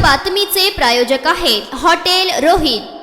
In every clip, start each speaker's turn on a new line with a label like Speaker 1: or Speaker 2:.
Speaker 1: बातमीचे प्रायोजक आहेत हॉटेल रोहित।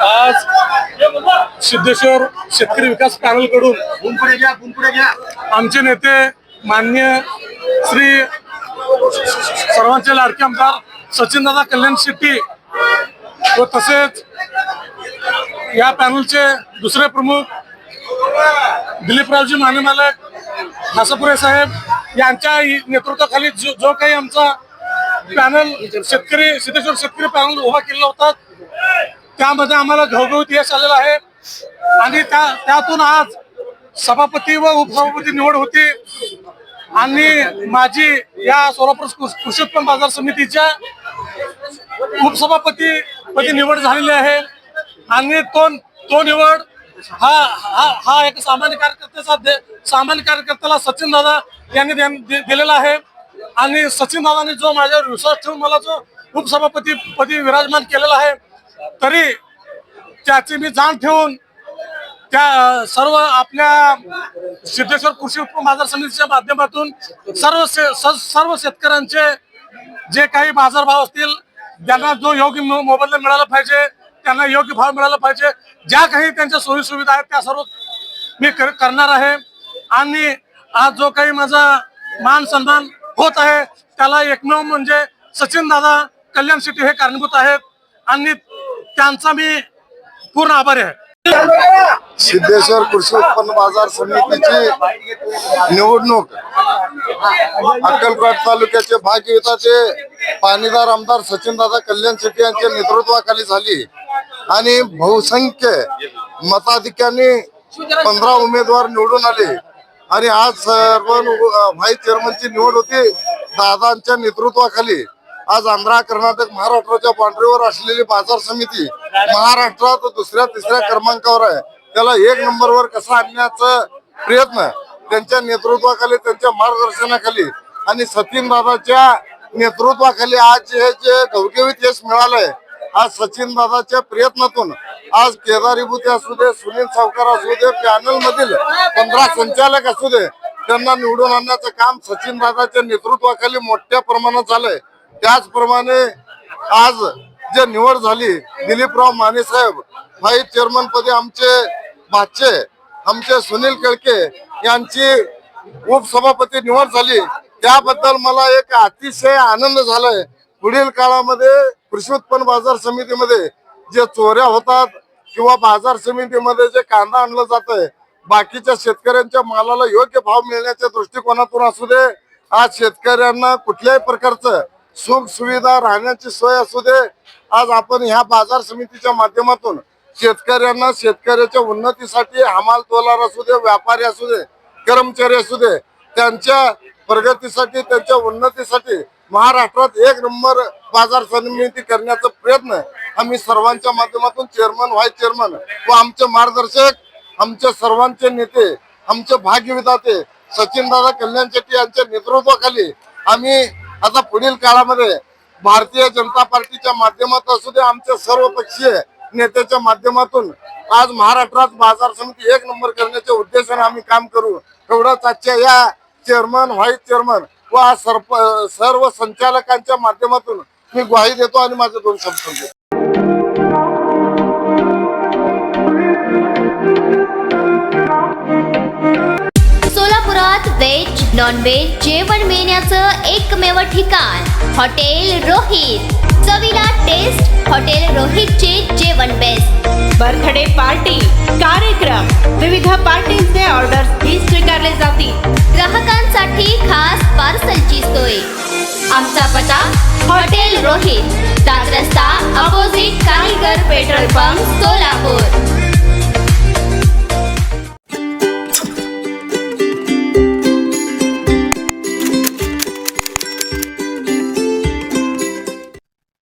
Speaker 2: आज सिद्धेश्वर शेतकरी विकास पॅनल कडून आमचे नेते माननीय श्री सर्वांचे लाडके आमदार सचिनदादा कल्याण शेट्टी व तसेच या पॅनलचे दुसरे प्रमुख दिलीपरावजी मानेमालक हासापुरे साहेब यांच्या नेतृत्वाखाली जो काही आमचा पॅनल शेतकरी सिद्धेश्वर शेतकरी पॅनल उभा केलेला होता त्यामध्ये आम्हाला घवघवीत यश आलेलं आहे आणि त्यातून आज सभापती व उपसभापती निवड होती आणि माझी या सोलापूर कृषी उत्पन्न बाजार समितीच्या उपसभापती पदी निवड झालेली आहे आणि तो निवड हा एक सामान्य कार्यकर्त्याला सचिन दादा यांनी दिलेला आहे आणि सचिन दादांनी जो माझ्यावर विश्वास ठेवून मला जो उपसभापती पदी विराजमान केलेला आहे तरी त्याची मी जाण ठेवून त्या सर्व आपल्या सिद्धेश्वर कृषी उत्पन्न बाजार समितीच्या माध्यमातून सर्व शेतकऱ्यांचे जे काही बाजारभाव असतील त्यांना जो योग्य मोबदला मिळाला पाहिजे त्यांना योग्य भाव मिळाला पाहिजे ज्या काही त्यांच्या सोयी सुविधा आहेत त्या सर्व मी करणार आहे आणि आज जो काही माझा मान सन्मान होत आहे त्याला एकमेव म्हणजे सचिन दादा कल्याण शेट्टी हे कारणीभूत आहेत आणि त्यांचा मी पूर्ण आभारी आहे।
Speaker 3: सिद्धेश्वर कृषी उत्पन्न बाजार समितीची निवडणूक अक्कलकोट तालुक्याचे भाग्यविधाते पाणीदार आमदार सचिनदादा कल्याण शेट्टी यांच्या नेतृत्वाखाली झाली आणि बहुसंख्य मताधिक्याने 15 उमेदवार निवडून आले आणि आज सर्व व्हाईस चेअरमनची निवड होती दादांच्या नेतृत्वाखाली। आज आंध्र कर्नाटक महाराष्ट्राच्या बाउंड्रीवर असलेली बाजार समिती महाराष्ट्रात दुसऱ्या तिसऱ्या क्रमांकावर आहे। त्याला 1 नंबरवर कसा आणण्याचा प्रयत्न त्यांच्या नेतृत्वाखाली त्यांच्या मार्गदर्शनाखाली आणि सचिन दादाच्या नेतृत्वाखाली आज हे जे घवघवीत यश मिळालंय आज सचिन दादाच्या प्रयत्नातून आज केदारी बुते असू दे सुनील सावकार असू दे पॅनल मधील 15 संचालक असू दे त्यांना निवडून आणण्याचं काम सचिन दादाच्या नेतृत्वाखाली मोठ्या प्रमाणात झालंय। त्याचप्रमाणे आज जे निवड झाली दिलीपराव माने साहेब व्हाईस चेअरमन पदी आमचे भाचे आमचे सुनील केळके यांची उपसभापती निवड झाली त्याबद्दल मला एक अतिशय आनंद झालाय। पुढील काळामध्ये कृषी उत्पन्न बाजार समितीमध्ये जे चोऱ्या होतात किंवा बाजार समितीमध्ये जे कांदा आणलं जातंय बाकीच्या शेतकऱ्यांच्या मालाला योग्य भाव मिळण्याच्या दृष्टिकोनातून असू दे आज शेतकऱ्यांना कुठल्याही प्रकारचं सुख सुविधा राहण्याची सोय असू दे आज आपण ह्या बाजार समितीच्या माध्यमातून शेतकऱ्यांना शेतकऱ्याच्या उन्नतीसाठी हमाल तोलार असू दे व्यापारी असू दे कर्मचारी असू दे त्यांच्या प्रगतीसाठी त्यांच्या उन्नतीसाठी महाराष्ट्रात 1 नंबर बाजार समिती करण्याचा प्रयत्न आम्ही सर्वांच्या माध्यमातून चेअरमन व्हाईस चेअरमन व आमचे मार्गदर्शक आमचे सर्वांचे नेते आमचे भाग्यविधाते सचिनदादा कल्याण शेट्टी यांच्या नेतृत्वाखाली आम्ही आता पुढील काळामध्ये भारतीय जनता पार्टीच्या माध्यमातून असू दे आमच्या सर्व पक्षीय नेत्याच्या माध्यमातून आज महाराष्ट्रात बाजार समिती 1 नंबर करण्याच्या उद्देशाने आम्ही काम करू एवढंच आजच्या या चेअरमन व्हाईस चेअरमन व सर्व संचालकांच्या माध्यमातून मी ग्वाही देतो आणि माझे 2 शब्द सांगतो।
Speaker 1: सोलापुरात व्हेज नॉन व्हेज जेवण मिळण्याचं एकमेव ठिकाण हॉटेल रोहित। चवीला टेस्ट हॉटेल रोहितचे जेवण बेस्ट।
Speaker 4: बर्थडे पार्टी कार्यक्रम विविध पार्टीचे ऑर्डर्स ही स्वीकारले जातील।
Speaker 1: ग्राहकांसाठी खास पार्सलची सोय। आमचा पत्ता हॉटेल रोहित, दादरस्ता